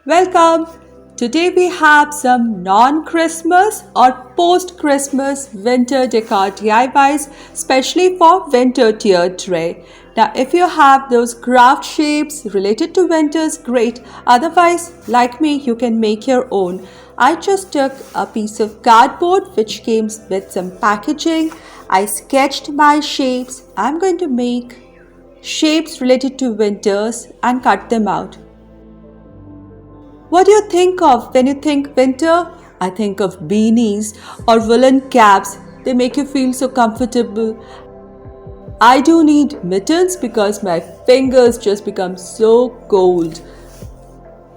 Welcome! Today we have some non-Christmas or post-Christmas winter decor DIYs, especially for winter tier tray. Now if you have those craft shapes related to winters, great. Otherwise, like me, you can make your own. I just took a piece of cardboard which came with some packaging. I sketched my shapes. I'm going to make shapes related to winters and cut them out. What do you think of when you think winter? I think of beanies or woolen caps. They make you feel so comfortable. I do need mittens because my fingers just become so cold.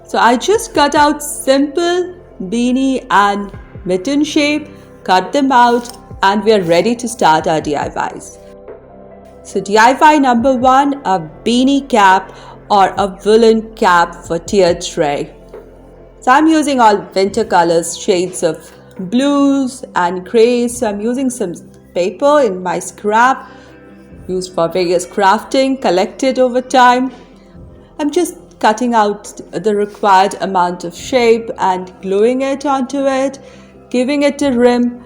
So I just cut out simple beanie and mitten shape, cut them out, and we are ready to start our DIYs. So DIY number 1, a beanie cap or a woolen cap for tier tray. So I'm using all winter colors, shades of blues and grays. So I'm using some paper in my scrap used for various crafting collected over time. I'm just cutting out the required amount of shape and gluing it onto it, giving it a rim.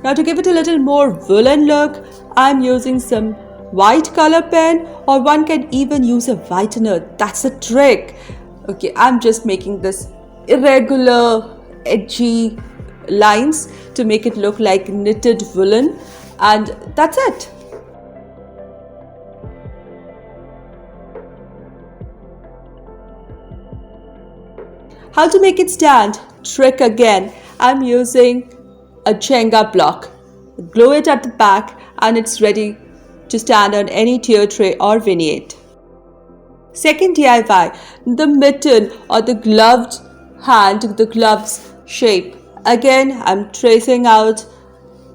Now to give it a little more woolen look, I'm using some white color pen, or one can even use a whitener. That's a trick. Okay, I'm just making this irregular, edgy lines to make it look like knitted woolen, and that's it. How to make it stand? Trick again. I'm using a Jenga block. Glue it at the back and it's ready to stand on any tier tray or vignette. Second DIY, the mitten or the gloved hand, the gloves shape. Again, I'm tracing out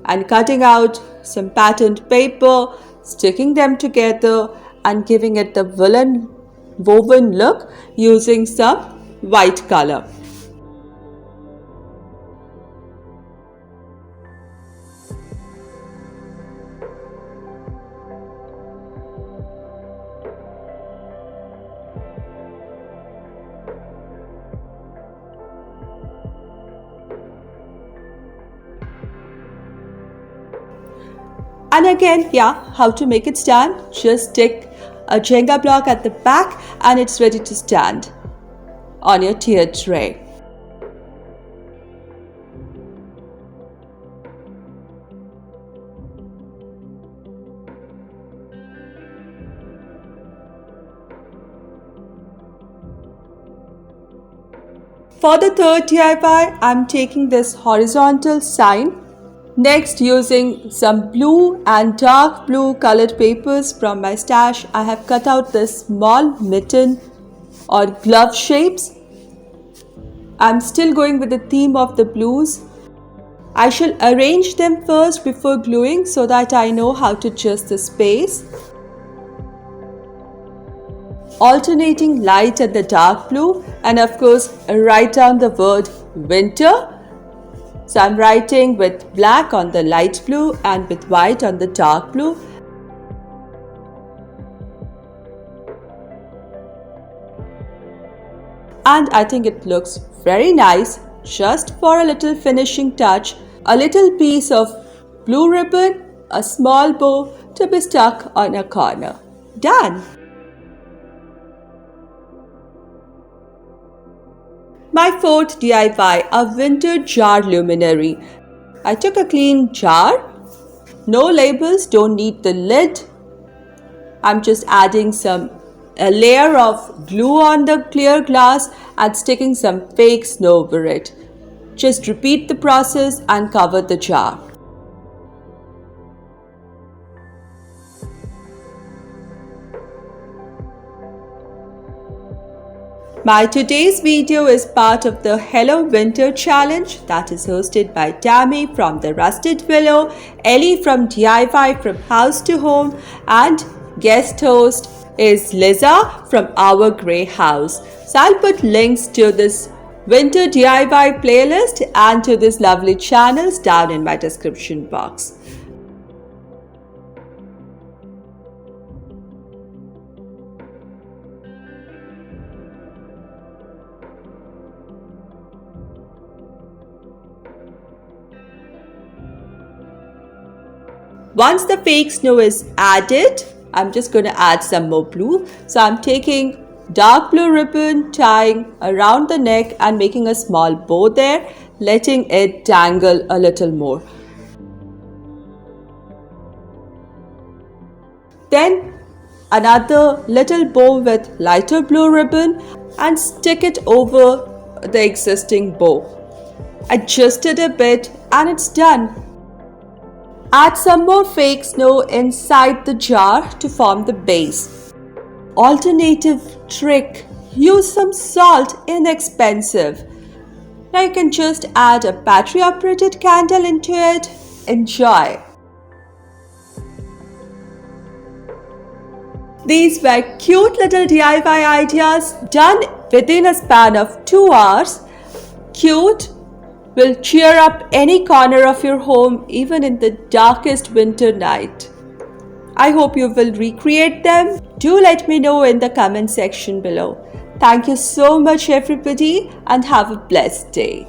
and cutting out some patterned paper, sticking them together and giving it the woven look using some white color. And again, how to make it stand? Just stick a Jenga block at the back and it's ready to stand on your tier tray. For the third DIY, I'm taking this horizontal sign. Next, using some blue and dark blue colored papers from my stash, I have cut out this small mitten or glove shapes. I'm still going with the theme of the blues. I shall arrange them first before gluing so that I know how to adjust the space. Alternating light and the dark blue, and of course write down the word winter. So I'm writing with black on the light blue and with white on the dark blue. And I think it looks very nice. Just for a little finishing touch, a little piece of blue ribbon, a small bow to be stuck on a corner. Done! My fourth DIY, a winter jar luminary. I took a clean jar. No labels, don't need the lid. I'm just adding a layer of glue on the clear glass and sticking some fake snow over it. Just repeat the process and cover the jar. My today's video is part of the Hello Winter Challenge that is hosted by Tammy from the Rusted Willow, Ellie from DIY from House to Home, and guest host is Liza from Our Grey House. So I'll put links to this winter DIY playlist and to these lovely channels down in my description box. Once the fake snow is added, I'm just going to add some more blue. So I'm taking dark blue ribbon, tying around the neck and making a small bow there, letting it dangle a little more. Then another little bow with lighter blue ribbon and stick it over the existing bow. Adjust it a bit and it's done. Add some more fake snow inside the jar to form the base. Alternative trick, use some salt, inexpensive. Now you can just add a battery operated candle into it. Enjoy. These were cute little DIY ideas done within a span of 2 hours. Cute, will cheer up any corner of your home even in the darkest winter night. I hope you will recreate them. Do let me know in the comment section below. Thank you so much everybody and have a blessed day.